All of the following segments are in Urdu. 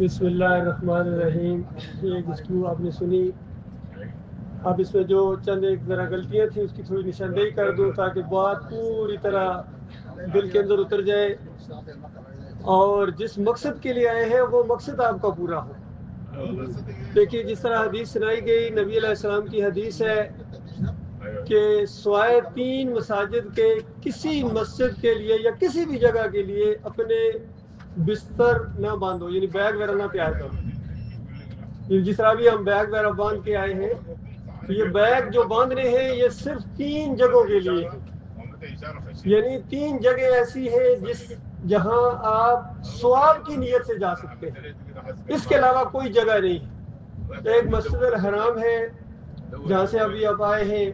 بسم اللہ الرحمن الرحیم. یہ گفتگو آپ نے سنی. اب اس میں جو چند ایک ذرا غلطیاں تھیں اس کی تھوڑی نشاندہی کر دوں تاکہ بات پوری طرح دل کے اندر اتر جائے اور جس مقصد کے لیے آئے ہیں وہ مقصد آپ کا پورا ہو. دیکھیے جس طرح حدیث سنائی گئی، نبی علیہ السلام کی حدیث ہے کہ سوائے 3 مساجد کے کسی مسجد کے لیے یا کسی بھی جگہ کے لیے اپنے بستر نہ باندھو، یعنی بیگ وغیرہ نہ تیار کرو. جس طرح بھی ہم بیگ وغیرہ باندھ کے آئے ہیں، تو یہ بیگ جو باندھنے ہیں یہ صرف 3 جگہوں کے لیے ہیں. یعنی 3 جگہ ایسی ہے جہاں آپ ثواب کی نیت سے جا سکتے ہیں، اس کے علاوہ کوئی جگہ نہیں ہے. ایک مسجد الحرام ہے جہاں سے ابھی آپ آئے ہیں،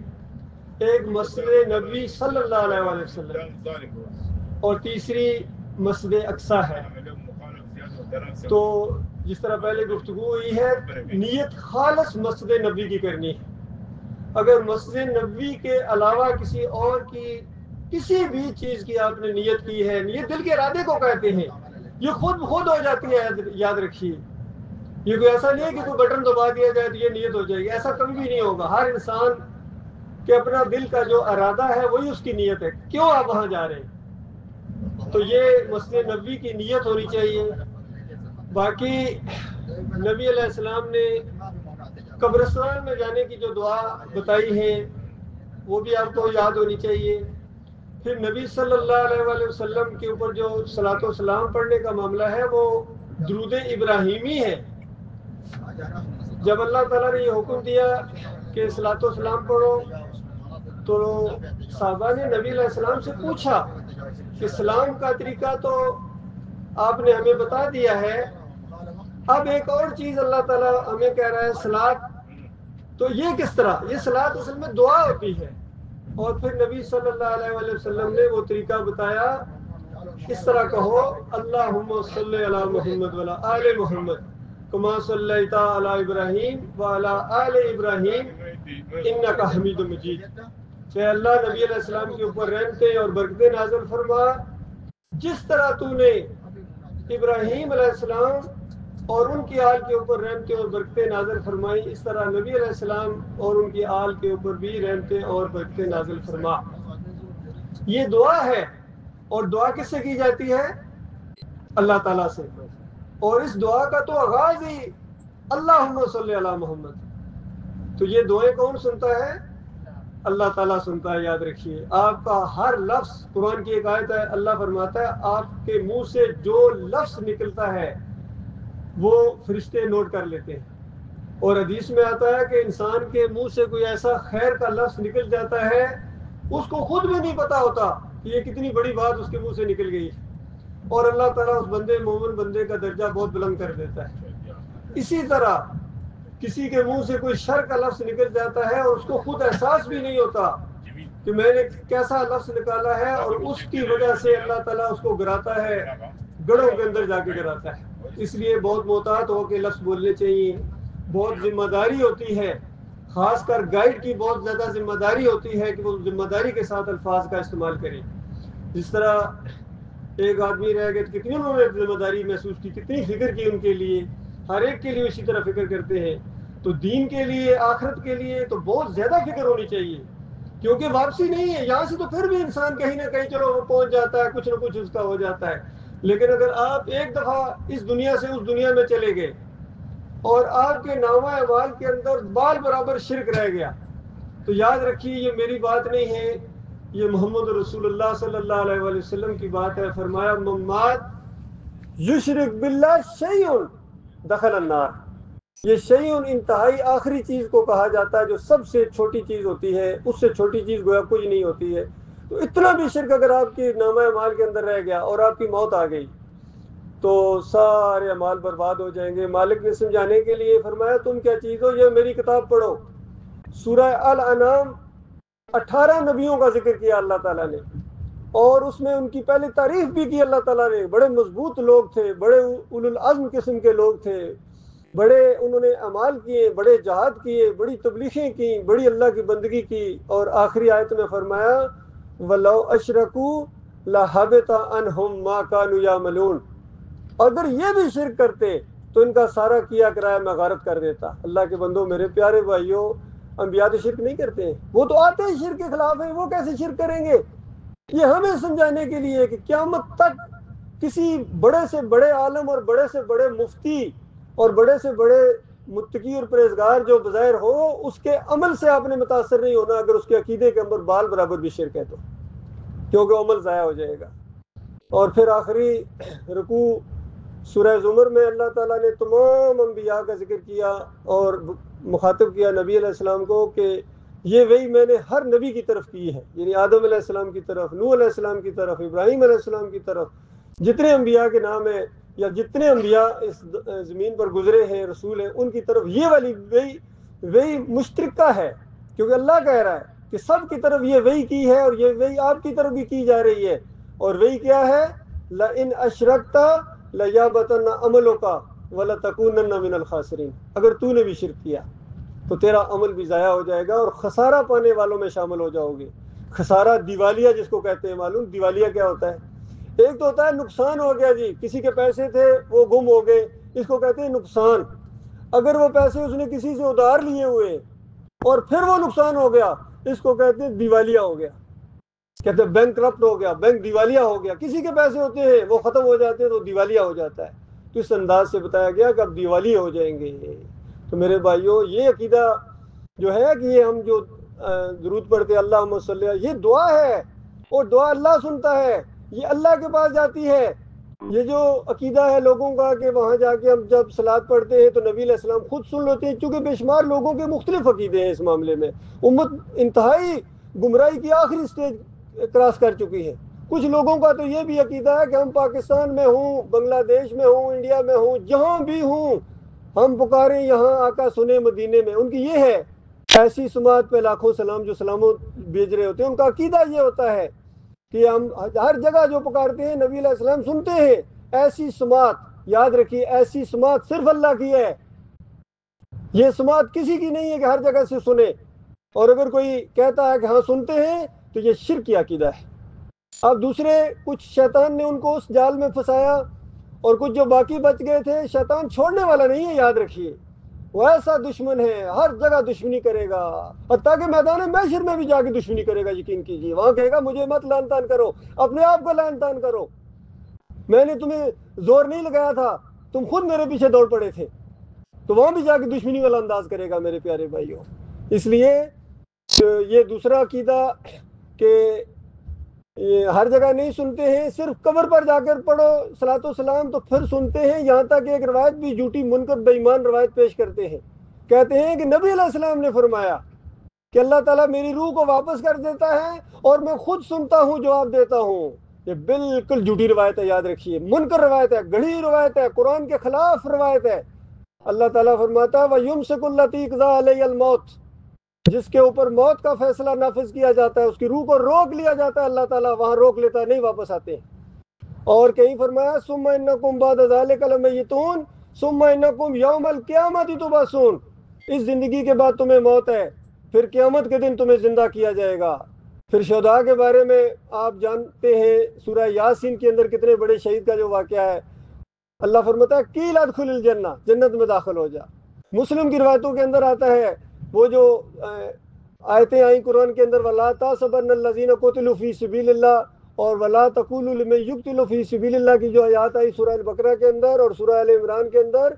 ایک مسجد نبوی صلی اللہ علیہ وسلم، اور تیسری مسجد اقصی ہے. تو جس طرح پہلے گفتگو ہوئی ہے، نیت خالص مسجد نبوی کی کرنی ہے. اگر مسجد نبوی کے علاوہ کسی اور کی کسی بھی چیز کی آپ نے نیت کی ہے، نیت دل کے ارادے کو کہتے ہیں، یہ خود ہو جاتی ہے. یاد رکھیے، یہ کوئی ایسا نہیں ہے کہ کوئی بٹن دبا دیا جائے تو یہ نیت ہو جائے گی، ایسا کبھی بھی نہیں ہوگا. ہر انسان کہ اپنا دل کا جو ارادہ ہے وہی اس کی نیت ہے. کیوں آپ وہاں جا رہے ہیں؟ تو یہ مسجد نبوی کی نیت ہونی چاہیے. باقی نبی علیہ السلام نے قبرستان میں جانے کی جو دعا بتائی ہے وہ بھی آپ کو یاد ہونی چاہیے. پھر نبی صلی اللہ علیہ وآلہ وسلم کے اوپر جو صلاۃ و سلام پڑھنے کا معاملہ ہے وہ درود ابراہیمی ہے. جب اللہ تعالیٰ نے یہ حکم دیا کہ صلاۃ و سلام پڑھو تو صحابہ نے نبی علیہ السلام سے پوچھا کہ سلام کا طریقہ تو آپ نے ہمیں بتا دیا ہے، اب ایک اور چیز اللہ تعالیٰ ہمیں کہہ رہا ہے صلاۃ، تو یہ کس طرح؟ یہ صلاۃ اصل میں دعا ہوتی ہے. اور پھر نبی صلی اللہ علیہ وآلہ وسلم نے وہ طریقہ بتایا، اس طرح کہو اللہم صلی علی محمد وعلی آل محمد کما صلیت علی ابراہیم وعلی آل ابراہیم انک حمید مجید. کہ اللہ نبی علیہ السلام کے اوپر رحمتیں اور برکتیں نازل فرما، جس طرح تو نے ابراہیم علیہ السلام اور ان کی آل کے اوپر رحمتیں اور برکتیں نازل فرمائی، اس طرح نبی علیہ السلام اور ان کی آل کے اوپر بھی رحمتیں اور برکتیں نازل فرما. یہ دعا ہے، اور دعا کس سے کی جاتی ہے؟ اللہ تعالیٰ سے. اور اس دعا کا تو آغاز ہی اللہم صلی علی محمد. تو یہ دعائیں کون سنتا ہے؟ اللہ تعالیٰ سنتا ہے. یاد رکھیے، آپ کا ہر لفظ، قرآن کی ایک آیت ہے، اللہ فرماتا ہے آپ کے منہ سے جو لفظ نکلتا ہے وہ فرشتے نوٹ کر لیتے ہیں. اور حدیث میں آتا ہے کہ انسان کے منہ سے کوئی ایسا خیر کا لفظ نکل جاتا ہے اس کو خود بھی نہیں پتا ہوتا کہ یہ کتنی بڑی بات اس کے منہ سے نکل گئی، اور اللہ تعالیٰ اس بندے مومن بندے کا درجہ بہت بلند کر دیتا ہے. اسی طرح کسی کے منہ سے کوئی شر کا لفظ نکل جاتا ہے اور اس کو خود احساس بھی نہیں ہوتا کہ میں نے کیسا لفظ نکالا ہے، اور اس کی وجہ سے اللہ تعالیٰ اس کو گراتا ہے، گڑھوں کے اندر جا کے گراتا ہے. اس لیے بہت محتاط ہو کے لفظ بولنے چاہیے. بہت ذمہ داری ہوتی ہے، خاص کر گائیڈ کی بہت زیادہ ذمہ داری ہوتی ہے کہ وہ ذمہ داری کے ساتھ الفاظ کا استعمال کرے. جس طرح ایک آدمی رہ گئے تو کتنی انہوں نے ذمہ داری محسوس کی، کتنی فکر کی ان کے لیے، ہر ایک کے لیے اسی طرح فکر کرتے ہیں. تو دین کے لیے، آخرت کے لیے تو بہت زیادہ فکر ہونی چاہیے، کیونکہ واپسی نہیں ہے یہاں سے. تو پھر بھی انسان کہیں نہ کہیں چلو وہ پہنچ جاتا ہے، کچھ نہ کچھ اس کا ہو جاتا ہے. لیکن اگر آپ ایک دفعہ اس دنیا سے اس دنیا میں چلے گئے اور آپ کے نامہ اعمال کے اندر بال برابر شرک رہ گیا، تو یاد رکھیے یہ میری بات نہیں ہے، یہ محمد رسول اللہ صلی اللہ علیہ وآلہ وسلم کی بات ہے. فرمایا ممات یشرک باللہ شیء دخل النار. یہ شیء انتہائی آخری چیز کو کہا جاتا ہے جو سب سے چھوٹی چیز ہوتی ہے، اس سے چھوٹی چیز گویا کوئی نہیں ہوتی ہے. تو اتنا بھی شرک اگر آپ کی نامہ اعمال کے اندر رہ گیا اور آپ کی موت آ گئی تو سارے اعمال برباد ہو جائیں گے. مالک نے سمجھانے کے لیے فرمایا تم کیا چیز ہو، یہ میری کتاب پڑھو. سورہ الانعام 18 نبیوں کا ذکر کیا اللہ تعالیٰ نے، اور اس میں ان کی پہلے تعریف بھی کی اللہ تعالیٰ نے. بڑے مضبوط لوگ تھے، بڑے اولو العزم قسم کے لوگ تھے، بڑے انہوں نے اعمال کیے، بڑے جہاد کیے، بڑی تبلیغیں کی، بڑی اللہ کی بندگی کی. اور آخری آیت میں فرمایا وَلَوْ أَشْرَكُوا لَحَبِطَ عَنْهُمْ مَا كَانُوا يَعْمَلُونَ. اگر یہ بھی شرک کرتے تو ان کا سارا کیا کرایہ میں غارت کر دیتا۔ اللہ کے بندوں، میرے پیارے بھائیوں، انبیاء تو شرک نہیں کرتے ہیں، وہ تو آتے ہی شرک کے خلاف ہیں، وہ کیسے شرک کریں گے؟ یہ ہمیں سمجھانے کے لیے کہ قیامت تک کسی بڑے سے بڑے عالم اور بڑے سے بڑے مفتی اور بڑے سے بڑے متقی اور پرہیزگار جو بظاہر ہو، اس کے عمل سے آپ نے متاثر نہیں ہونا اگر اس کے عقیدے کے اندر بال برابر بھی شرک ہے تو، کیونکہ عمل ضائع ہو جائے گا۔ اور پھر آخری رکوع سورہ زمر میں اللہ تعالیٰ نے تمام انبیاء کا ذکر کیا اور مخاطب کیا نبی علیہ السلام کو کہ یہ وہی میں نے ہر نبی کی طرف کی ہے، یعنی آدم علیہ السلام کی طرف، نوح علیہ السلام کی طرف، ابراہیم علیہ السلام کی طرف، جتنے انبیاء کے نام ہیں یا جتنے انبیاء اس زمین پر گزرے ہیں رسول ہیں، ان کی طرف یہ والی وہی مشترکہ ہے، کیونکہ اللہ کہہ رہا ہے کہ سب کی طرف یہ وہی کی ہے اور یہ وہی آپ کی طرف بھی کی جا رہی ہے۔ اور وہی کیا ہے؟ لَإِنْ أَشْرَكْتَ لَيَحْبَطَنَّ عَمَلُكَ وَلَتَكُونَنَّ مِنَ الْخَاسِرِينَ، اگر تو نے بھی شرک کیا تو تیرا عمل بھی ضائع ہو جائے گا اور خسارہ پانے والوں میں شامل ہو جاؤ گے۔ خسارہ دیوالیہ جس کو کہتے ہیں، معلوم دیوالیہ کیا ہوتا ہے؟ ایک تو ہوتا ہے نقصان ہو گیا، جی کسی کے پیسے تھے وہ گم ہو گئے، اس کو کہتے ہیں نقصان۔ اگر وہ پیسے اس نے کسی سے ادھار لیے ہوئے اور پھر وہ نقصان ہو گیا، اس کو کہتے ہیں دیوالیہ ہو گیا، کہتے ہیں بینک کرپٹ ہو گیا، بینک دیوالیہ ہو گیا۔ کسی کے پیسے ہوتے ہیں وہ ختم ہو جاتے ہیں تو دیوالیہ ہو جاتا ہے۔ تو اس انداز سے بتایا گیا کہ اب دیوالیہ ہو جائیں گے۔ تو میرے بھائیوں، یہ عقیدہ جو ہے کہ یہ ہم جو درود پڑھتے ہیں اللہم صلی، یہ دعا ہے اور دعا اللہ سنتا ہے، یہ اللہ کے پاس جاتی ہے۔ یہ جو عقیدہ ہے لوگوں کا کہ وہاں جا کے ہم جب صلات پڑھتے ہیں تو نبی علیہ السلام خود سن لیتے ہیں، چونکہ بے شمار لوگوں کے مختلف عقیدے ہیں اس معاملے میں، امت انتہائی گمراہی کی آخری سٹیج کراس کر چکی ہے۔ کچھ لوگوں کا تو یہ بھی عقیدہ ہے کہ ہم پاکستان میں ہوں، بنگلہ دیش میں ہوں، انڈیا میں ہوں، جہاں بھی ہوں ہم پکاریں یہاں آقا سنے مدینے میں، ان کی یہ ہے۔ ایسی سماعت پہ لاکھوں سلام جو سلاموں بھیج رہے ہوتے ہیں، ان کا عقیدہ یہ ہوتا ہے کہ ہم ہر جگہ جو پکارتے ہیں نبی علیہ السلام سنتے ہیں۔ ایسی سماعت، یاد رکھیے، ایسی سماعت صرف اللہ کی ہے، یہ سماعت کسی کی نہیں ہے کہ ہر جگہ سے سنے۔ اور اگر کوئی کہتا ہے کہ ہاں سنتے ہیں تو یہ شرک کی عقیدہ ہے۔ اب دوسرے کچھ شیطان نے ان کو اس جال میں پھنسایا، اور کچھ جو باقی بچ گئے تھے، شیطان چھوڑنے والا نہیں ہے، یاد رکھیے، وہ ایسا دشمن ہے، ہر جگہ دشمنی کرے گا، حتیٰ کہ میدان محشر میں بھی جا کے دشمنی کرے گا، یقین کیجیے۔ وہاں کہے گا مجھے مت لعن طعن کرو، اپنے آپ کو لعن طعن کرو، میں نے تمہیں زور نہیں لگایا تھا، تم خود میرے پیچھے دوڑ پڑے تھے۔ تو وہاں بھی جا کے دشمنی والا انداز کرے گا میرے پیارے بھائیوں۔ اس لیے یہ دوسرا عقیدہ کہ یہ ہر جگہ نہیں سنتے ہیں، صرف قبر پر جا کر پڑھو صلاۃ و سلام تو پھر سنتے ہیں، یہاں تک کہ ایک روایت بھی جھوٹی منکر بے ایمان روایت پیش کرتے ہیں، کہتے ہیں کہ نبی علیہ السلام نے فرمایا کہ اللہ تعالیٰ میری روح کو واپس کر دیتا ہے اور میں خود سنتا ہوں، جواب دیتا ہوں۔ یہ بالکل جھوٹی روایت ہے، یاد رکھیے، منکر روایت ہے، گڑھی روایت ہے، قرآن کے خلاف روایت ہے۔ اللہ تعالیٰ فرماتا ہے وَيُمْسِكُ الَّتِي قَضَىٰ عَلَيْهَا الْمَوْتَ، جس کے اوپر موت کا فیصلہ نافذ کیا جاتا ہے، اس کی روح کو روک لیا جاتا ہے، اللہ تعالیٰ وہاں روک لیتا ہے، نہیں واپس آتے۔ اور کہیں فرمایا ثُمَّ إِنَّكُمْ بَعْدَ ذَلِكَ لَمَيِّتُونَ ثُمَّ إِنَّكُمْ يَوْمَ الْقِيَامَةِ تُبْعَثُونَ، اس زندگی کے بعد تمہیں موت ہے، پھر قیامت کے دن تمہیں زندہ کیا جائے گا۔ پھر شہداء کے بارے میں آپ جانتے ہیں، سورہ یاسین کے اندر کتنے بڑے شہید کا جو واقعہ ہے، اللہ فرماتا ہے قیل ادخل الجنہ، جنت میں داخل ہو جا۔ مسلم کی روایتوں کے اندر آتا ہے، وہ جو آیتیں آئیں قرآن کے اندر وَلَا تَحْسَبَنَّ الَّذِينَ قُتِلُوا فِي سَبِيلِ اللَّهِ اور وَلَا تَقُولُوا لِمَن يُقْتَلُ فِي سَبِيلِ اللَّهِ کی جو آیات آئی سورہ البقرہ کے اندر اور سورہ آل عمران کے اندر،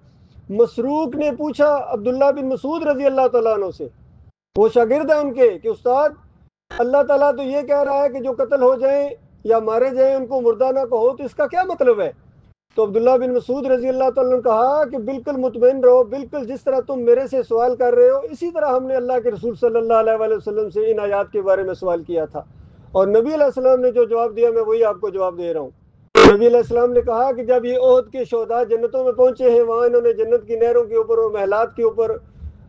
مسروق نے پوچھا عبداللہ بن مسعود رضی اللہ تعالیٰ عنہ سے، وہ شاگرد ہیں ان کے، کہ استاد اللہ تعالیٰ تو یہ کہہ رہا ہے کہ جو قتل ہو جائیں یا مارے جائیں ان کو مردہ نہ کہو، تو اس کا کیا مطلب ہے؟ تو عبداللہ بن مسعود رضی اللہ تعالیٰ نے کہا کہ بالکل مطمئن رہو، بالکل جس طرح تم میرے سے سوال کر رہے ہو اسی طرح ہم نے اللہ کے رسول صلی اللہ علیہ وآلہ وسلم سے ان آیات کے بارے میں سوال کیا تھا، اور نبی علیہ السلام نے جو جواب دیا میں وہی آپ کو جواب دے رہا ہوں۔ نبی علیہ السلام نے کہا کہ جب یہ احد کے شہداء جنتوں میں پہنچے ہیں، وہاں انہوں نے جنت کی نہروں کے اوپر اور محلات کے اوپر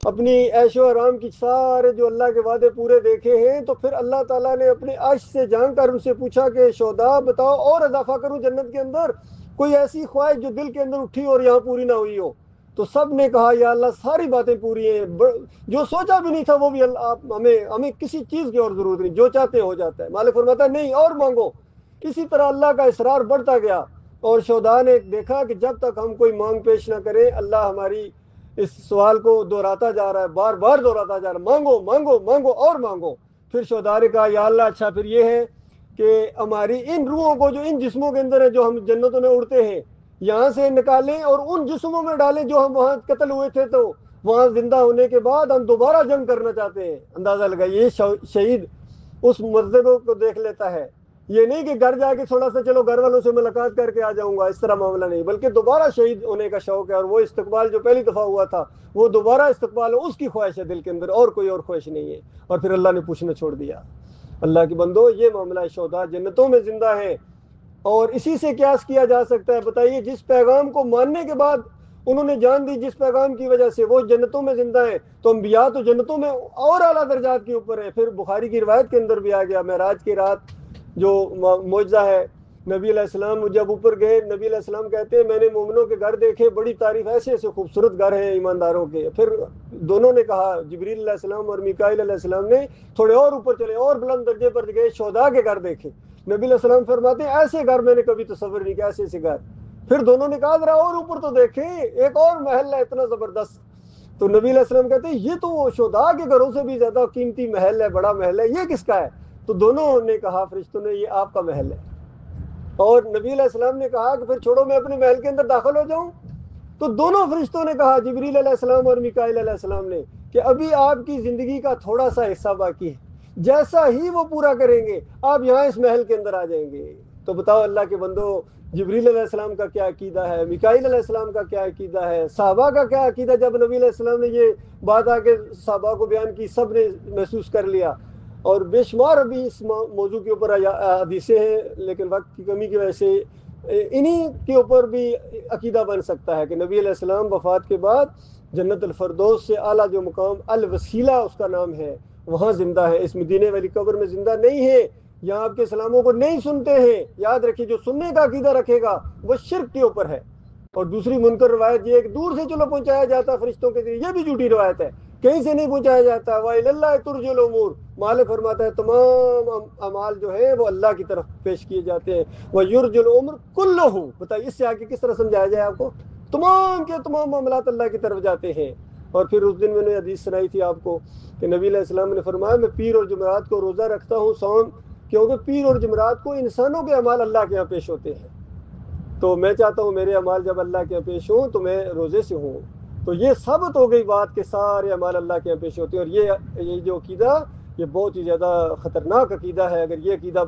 اپنی عیش و آرام کی سارے جو اللہ کے وعدے پورے دیکھے ہیں، تو پھر اللہ تعالیٰ نے اپنے عرش سے جھانک کر ان سے پوچھا کہ شہداء بتاؤ اور اضافہ کروں جنت کے اندر، کوئی ایسی خواہش جو دل کے اندر اٹھی اور یہاں پوری نہ ہوئی ہو؟ تو سب نے کہا یا اللہ ساری باتیں پوری ہیں، جو سوچا بھی نہیں تھا وہ بھی اللہ، ہمیں کسی چیز کی اور ضرورت نہیں، جو چاہتے ہو جاتا ہے۔ مالک فرماتا ہے نہیں اور مانگو۔ اسی طرح اللہ کا اصرار بڑھتا گیا، اور شہداء نے دیکھا کہ جب تک ہم کوئی مانگ پیش نہ کریں اللہ ہماری اس سوال کو دہراتا جا رہا ہے، بار بار دہراتا جا رہا ہے، مانگو مانگو مانگو اور مانگو۔ پھر شہداء نے کہا یا اللہ اچھا پھر یہ ہے کہ ہماری ان روحوں کو جو ان جسموں کے اندر ہے جو ہم جنتوں میں اڑتے ہیں یہاں سے نکالیں اور ان جسموں میں ڈالیں جو ہم وہاں قتل ہوئے تھے، تو وہاں زندہ ہونے کے بعد ہم دوبارہ جنگ کرنا چاہتے ہیں۔ اندازہ لگائیے شہید اس مرتبے کو دیکھ لیتا ہے، یہ نہیں کہ گھر جا کے تھوڑا سا چلو گھر والوں سے ملاقات کر کے آ جاؤں گا، اس طرح معاملہ نہیں، بلکہ دوبارہ شہید ہونے کا شوق ہے، اور وہ استقبال جو پہلی دفعہ ہوا تھا وہ دوبارہ استقبال ہو اس کی خواہش ہے دل کے اندر، اور کوئی اور خواہش نہیں ہے۔ اور پھر اللہ نے پوچھنا چھوڑ دیا۔ اللہ کے بندو یہ معاملہ ہے، شہداء جنتوں میں زندہ ہے، اور اسی سے قیاس کیا جا سکتا ہے۔ بتائیے جس پیغام کو ماننے کے بعد انہوں نے جان دی، جس پیغام کی وجہ سے وہ جنتوں میں زندہ ہیں، تو انبیاء تو جنتوں میں اور اعلیٰ درجات کے اوپر ہیں۔ پھر بخاری کی روایت کے اندر بھی آ گیا، معراج کی رات جو معجزہ ہے، نبی علیہ السلام جب اوپر گئے، نبی علیہ السلام کہتے ہیں میں نے مومنوں کے گھر دیکھے، بڑی تعریف، ایسے ایسے خوبصورت گھر ہیں ایمانداروں کے۔ پھر دونوں نے کہا، جبریل علیہ السلام اور میکائیل علیہ السلام نے تھوڑے اور اوپر چلے، اور بلند درجے پر گئے، شہداء کے گھر دیکھے۔ نبی علیہ السلام فرماتے ہیں ایسے گھر میں نے کبھی تصور نہیں کیا، ایسے ایسے گھر۔ پھر دونوں نے کہا ذرا اور اوپر تو دیکھیں، ایک اور محل ہے اتنا زبردست۔ تو نبی علیہ السلام کہتے ہیں یہ تو شہداء کے گھروں سے بھی زیادہ قیمتی محل ہے، بڑا محل ہے، یہ کس کا ہے؟ تو دونوں نے کہا فرشتوں نے یہ آپ کا محل ہے۔ اور نبی علیہ السلام نے کہا کہ پھر چھوڑو میں اپنے محل کے اندر داخل ہو جاؤں؟ تو دونوں فرشتوں نے کہا، جبریل علیہ السلام اور میکائیل علیہ السلام نے، کہ ابھی آپ کی زندگی کا تھوڑا سا حصہ باقی ہے، جیسا ہی وہ پورا کریں گے آپ یہاں اس محل کے اندر آ جائیں گے۔ تو بتاؤ اللہ کے بندو، جبریل علیہ السلام کا کیا عقیدہ ہے، میکائیل علیہ السلام کا کیا عقیدہ ہے، صحابہ کا کیا عقیدہ؟ جب نبی علیہ السلام نے یہ بات آ کے صحابہ کو بیان کی، سب نے محسوس کر لیا۔ اور بے شمار ابھی اس موضوع کے اوپر حدیثیں ہیں، لیکن وقت کی کمی کی وجہ سے انہی کے اوپر بھی عقیدہ بن سکتا ہے کہ نبی علیہ السلام وفات کے بعد جنت الفردوس سے اعلیٰ جو مقام الوسیلہ اس کا نام ہے وہاں زندہ ہے، اس مدینے والی قبر میں زندہ نہیں ہے، یہاں آپ کے سلاموں کو نہیں سنتے ہیں۔ یاد رکھیے جو سننے کا عقیدہ رکھے گا وہ شرک کے اوپر ہے۔ اور دوسری منکر روایت یہ ہے کہ دور سے چلو پہنچایا جاتا ہے فرشتوں کے ذریعے، یہ بھی جھوٹی روایت ہے، کہیں سے نہیں پہنچایا جاتا۔ وَإِلَى اللَّهِ تُرْجَعُ الْأُمُورُ، مالک فرماتا ہے تمام اعمال جو ہیں وہ اللہ کی طرف پیش کیے جاتے ہیں۔ وَيُرْجَعُ الْأُمْرُ كُلُّهُ، بتائیے اس سے آگے کس طرح سمجھایا جائے آپ کو؟ تمام کے تمام معاملات اللہ کی طرف جاتے ہیں۔ اور پھر اس دن میں نے حدیث سنائی تھی آپ کو کہ نبی علیہ السلام نے فرمایا میں پیر اور جمعرات کو روزہ رکھتا ہوں، سوم، کیونکہ پیر اور جمعرات کو انسانوں کے اعمال اللہ کے یہاں پیش ہوتے ہیں، تو میں چاہتا ہوں میرے اعمال جب اللہ کے یہاں پیش ہوں تو میں روزے سے ہوں۔ تو یہ ثابت ہو گئی بات کہ سارے اعمال اللہ کے یہاں پیش ہوتے ہیں۔ اور یہ جو عقیدہ یہ بہت ہی زیادہ خطرناک عقیدہ ہے۔ اگر یہ عقیدہ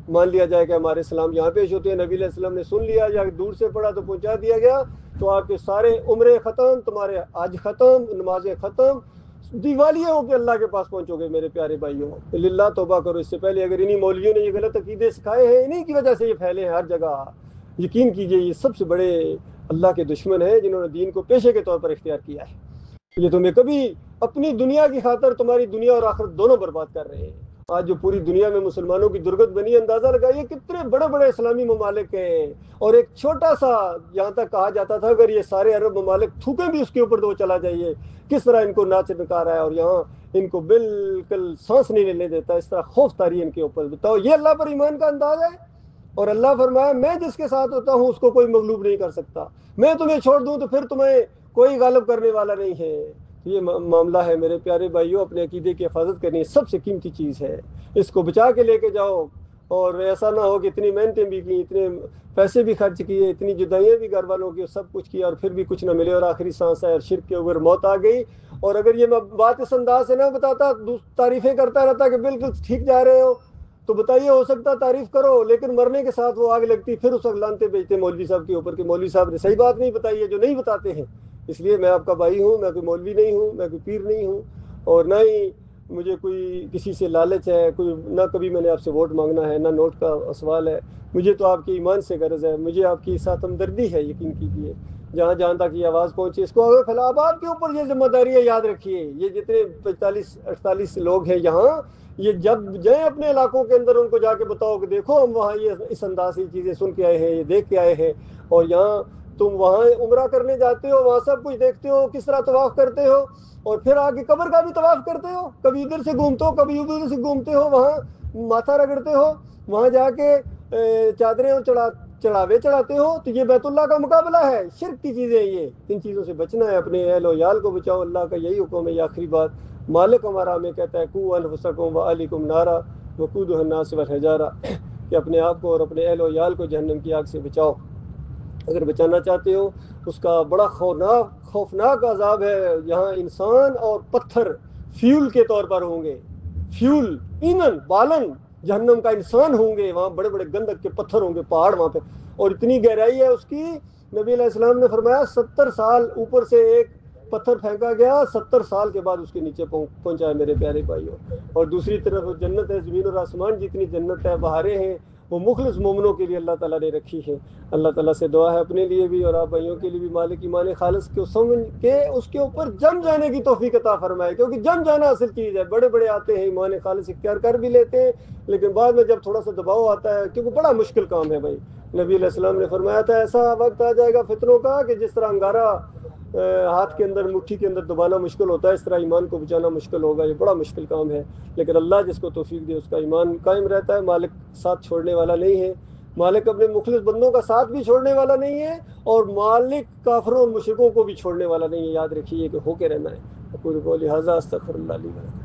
مان لیا جائے کہ ہمارے اسلام یہاں پیش ہوتے ہیں، نبی علیہ السلام نے سن لیا یا دور سے پڑھا تو پہنچا دیا گیا، تو آپ کے سارے عمرے ختم، تمہارے حج ختم، نمازیں ختم، دیوالیے ہو کے اللہ کے پاس پہنچو گے میرے پیارے بھائیوں۔ اللہ توبہ کرو اس سے پہلے، اگر انہی مولویوں نے یہ غلط عقیدے سکھائے ہیں، انہی کی وجہ سے یہ پھیلے ہیں ہر جگہ۔ یقین کیجئے یہ سب سے بڑے اللہ کے دشمن ہیں جنہوں نے دین کو پیشے کے طور پر اختیار کیا ہے۔ یہ تمہیں کبھی اپنی دنیا کی خاطر تمہاری دنیا اور آخرت دونوں برباد کر رہے ہیں۔ آج جو پوری دنیا میں مسلمانوں کی درگت بنی، اندازہ لگائیے کتنے بڑے بڑے اسلامی ممالک ہیں، اور ایک چھوٹا سا یہاں تک کہا جاتا تھا اگر یہ سارے عرب ممالک تھوکیں بھی اس کے اوپر تو وہ چلا جائیے، کس طرح ان کو ناچ نکار ہے، اور یہاں ان کو بالکل سانس نہیں لینے دیتا، اس طرح خوف طاری ان کے اوپر۔ بتاؤ یہ اللہ پر ایمان کا انداز ہے؟ اور اللہ فرمایا میں جس کے ساتھ ہوتا ہوں اس کو کوئی مغلوب نہیں کر سکتا، میں تمہیں چھوڑ دوں تو پھر تمہیں کوئی غالب کرنے والا نہیں ہے۔ یہ معاملہ ہے میرے پیارے بھائیوں، اپنے عقیدے کی حفاظت کرنی سب سے قیمتی چیز ہے، اس کو بچا کے لے کے جاؤ۔ اور ایسا نہ ہو کہ اتنی محنتیں بھی کی، اتنے پیسے بھی خرچ کیے، اتنی جدائیاں بھی گھر والوں کی، سب کچھ کیا، اور پھر بھی کچھ نہ ملے، اور آخری سانس ہے اور شرک کے اوپر موت آ گئی۔ اور اگر یہ میں بات اس انداز سے نہ بتاتا، تعریفیں کرتا رہتا کہ بالکل ٹھیک جا رہے ہو، تو بتائیے ہو سکتا تعریف کرو، لیکن مرنے کے ساتھ وہ آگ لگتی، پھر اس وقت لانتے بیچتے مولوی صاحب کے اوپر کہ مولوی صاحب نے صحیح بات نہیں بتائی ہے جو نہیں بتاتے ہیں۔ اس لیے میں آپ کا بھائی ہوں، میں کوئی مولوی نہیں ہوں، میں کوئی پیر نہیں ہوں، اور نہ ہی مجھے کوئی کسی سے لالچ ہے، کوئی نہ کبھی میں نے آپ سے ووٹ مانگنا ہے، نہ نوٹ کا سوال ہے۔ مجھے تو آپ کے ایمان سے غرض ہے، مجھے آپ کی ساتھ ہمدردی ہے، یقین کیجیے جہاں جہاں تک یہ آواز پہنچے اس کو آگے پھیلا۔ اب آپ کے اوپر یہ ذمہ داری ہے، یاد رکھیے، یہ جتنے 45-48 لوگ ہیں یہاں، یہ جب جائیں اپنے علاقوں کے اندر ان کو جا کے بتاؤ کہ دیکھو ہم وہاں یہ اس انداز کی چیزیں سن کے آئے ہیں، یہ دیکھ کے آئے ہیں، اور یہاں تم وہاں عمرہ کرنے جاتے ہو، وہاں سب کچھ دیکھتے ہو، کس طرح طواف کرتے ہو، اور پھر آگے قبر کا بھی طواف کرتے ہو، کبھی ادھر سے گھومتے ہو کبھی ادھر سے گھومتے ہو، وہاں ماتھا رگڑتے ہو، وہاں جا کے چادریں چڑھاوے چڑھاتے ہو تو یہ بیت اللہ کا مقابلہ ہے، شرک کی چیزیں یہ، ان چیزوں سے بچنا ہے، اپنے اہل و عیال کو بچاؤ، اللہ کا یہی حکم ہے۔ یہ آخری بات مالک ہمارا ہمیں کہتا ہے قوا انفسکم واہلیکم نارا وقودھا الناس والحجارہ، کہ اپنے آپ کو اور اپنے اہل و عیال کو جہنم کی آگ سے بچاؤ۔ اگر بچانا چاہتے ہو اس کا بڑا خوفناک عذاب ہے، یہاں انسان اور پتھر فیول کے طور پر ہوں گے، فیول، ایندھن، بالن جہنم کا انسان ہوں گے، وہاں بڑے بڑے گندک کے پتھر ہوں گے، پہاڑ وہاں پہ، اور اتنی گہرائی ہے اس کی، نبی علیہ السلام نے فرمایا 70 سال اوپر سے ایک پتھر پھینکا گیا، 70 سال کے بعد اس کے نیچے پہنچا ہے میرے پیارے بھائیوں۔ اور دوسری طرف جنت ہے، زمین اور آسمان جتنی جنت ہے، بہاریں ہیں، وہ مخلص مومنوں کے لیے اللہ تعالیٰ نے رکھی ہے۔ اللہ تعالیٰ سے دعا ہے اپنے لیے بھی اور آپ بھائیوں کے لیے بھی مالک ایمان خالص کو سمجھ کے اس کے اوپر جم جانے کی توفیق عطا فرمائے، کیونکہ جم جانا اصل چیز ہے۔ بڑے بڑے آتے ہیں ایمان خالص اختیار کر بھی لیتے ہیں، لیکن بعد میں جب تھوڑا سا دباؤ آتا ہے، کیونکہ بڑا مشکل کام ہے بھائی، نبی علیہ السلام نے فرمایا تھا ایسا وقت آ جائے گا فتنوں کا کہ جس طرح انگارہ ہاتھ کے اندر، مٹھی کے اندر دبانا مشکل ہوتا ہے، اس طرح ایمان کو بچانا مشکل ہوگا۔ یہ بڑا مشکل کام ہے، لیکن اللہ جس کو توفیق دے اس کا ایمان قائم رہتا ہے۔ مالک ساتھ چھوڑنے والا نہیں ہے، مالک اپنے مخلص بندوں کا ساتھ بھی چھوڑنے والا نہیں ہے، اور مالک کافروں اور مشرکوں کو بھی چھوڑنے والا نہیں ہے۔ یاد رکھیے کہ ہو کے رہنا ہے۔ اقول قولی ھذا استغفر اللہ لی ولکم۔